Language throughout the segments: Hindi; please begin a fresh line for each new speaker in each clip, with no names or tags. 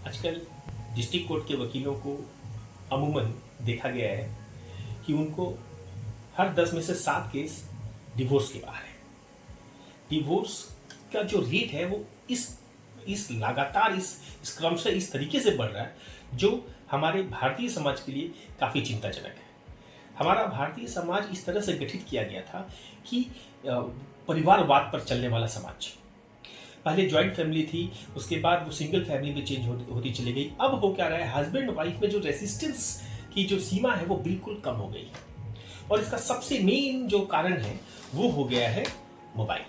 आजकल डिस्ट्रिक्ट कोर्ट के वकीलों को अमूमन देखा गया है कि उनको हर 10 में से 7 केस डिवोर्स के बाहर है। डिवोर्स का जो रेट है वो इस लगातार इस क्रम से इस तरीके से बढ़ रहा है जो हमारे भारतीय समाज के लिए काफ़ी चिंताजनक है। हमारा भारतीय समाज इस तरह से गठित किया गया था कि परिवारवाद पर चलने वाला समाज। पहले जॉइंट फैमिली थी, उसके बाद वो सिंगल फैमिली में चेंज होती चली गई। अब हो क्या रहा है, हस्बैंड वाइफ में जो रेसिस्टेंस की जो सीमा है वो बिल्कुल कम हो गई और इसका सबसे मेन जो कारण है वो हो गया है मोबाइल।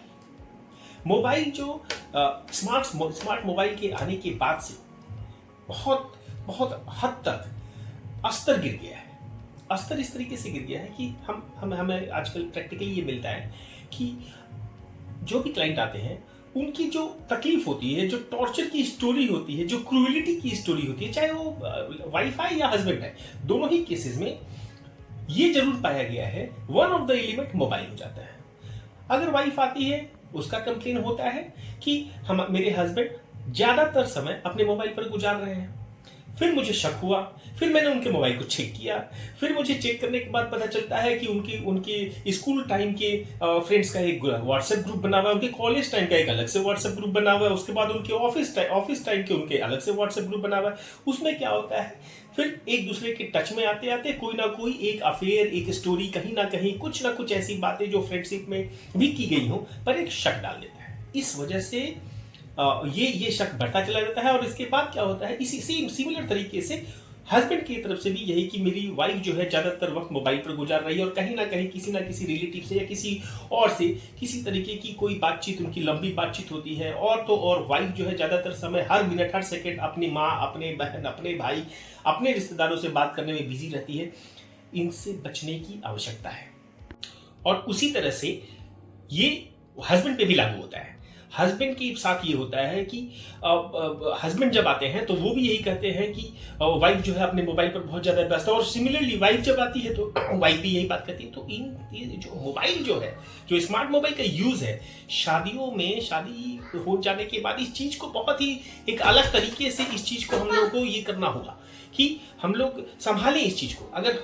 मोबाइल जो स्मार्ट मोबाइल के आने के बाद से बहुत बहुत हद तक स्तर गिर गया है। स्तर इस तरीके से गिर गया है कि हमें आजकल प्रैक्टिकली ये मिलता है कि जो भी क्लाइंट आते हैं उनकी जो तकलीफ होती है, जो टॉर्चर की स्टोरी होती है, जो क्रूएलिटी की स्टोरी होती है, चाहे वो वाइफ है या हस्बैंड है, दोनों ही केसेस में ये जरूर पाया गया है one of the element mobile हो जाता है। अगर वाइफ आती है उसका कंप्लेन होता है कि मेरे हस्बैंड ज्यादातर समय अपने मोबाइल पर गुजार रहे हैं। फिर मुझे शक हुआ, फिर मैंने उनके मोबाइल को चेक किया, फिर मुझे चेक करने के बाद पता चलता है कि उनके स्कूल टाइम के फ्रेंड्स का एक व्हाट्सएप ग्रुप बना हुआ है, उनके कॉलेज टाइम का एक अलग से व्हाट्सएप ग्रुप बना हुआ है, उसके बाद उनके ऑफिस टाइम के उनके अलग से व्हाट्सएप ग्रुप बना हुआ है। उसमें क्या होता है, फिर एक दूसरे के टच में आते आते कोई ना कोई एक अफेयर, एक स्टोरी, कहीं ना कहीं कुछ ना कुछ ऐसी बातें जो फ्रेंडशिप में भी की गई हो पर एक शक डाल देता है। इस वजह से ये शक बढ़ता चला जाता है और इसके बाद क्या होता है, इसी सेम सिमिलर तरीके से हस्बैंड की तरफ से भी यही कि मेरी वाइफ जो है ज्यादातर वक्त मोबाइल पर गुजार रही है और कहीं ना कहीं किसी ना किसी रिलेटिव से या किसी और से किसी तरीके की कोई बातचीत, उनकी लंबी बातचीत होती है। और तो और वाइफ जो है ज्यादातर समय हर मिनट हर सेकंड अपनी माँ, अपने बहन, अपने भाई, अपने रिश्तेदारों से बात करने में बिजी रहती है। इनसे बचने की आवश्यकता है और उसी तरह से ये हस्बैंड पे भी लागू होता है। हस्बैंड के साथ ये होता है कि हस्बैंड जब आते हैं तो वो भी यही कहते हैं कि वाइफ जो है अपने मोबाइल पर बहुत ज्यादा व्यस्त है और सिमिलरली वाइफ जब आती है तो वाइफ भी यही बात कहती है। तो इन जो मोबाइल जो है, जो स्मार्ट मोबाइल का यूज है, शादियों में शादी हो जाने के बाद इस चीज को बहुत ही एक अलग तरीके से इस चीज को हम लोगों को ये करना होगा कि हम लोग संभालें इस चीज को। अगर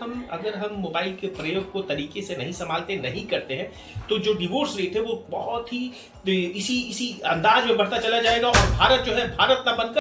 हम मोबाइल के प्रयोग को तरीके से नहीं संभालते, नहीं करते हैं तो जो डिवोर्स रेट है वो बहुत ही इसी अंदाज में बढ़ता चला जाएगा और भारत जो है भारत ना बनकर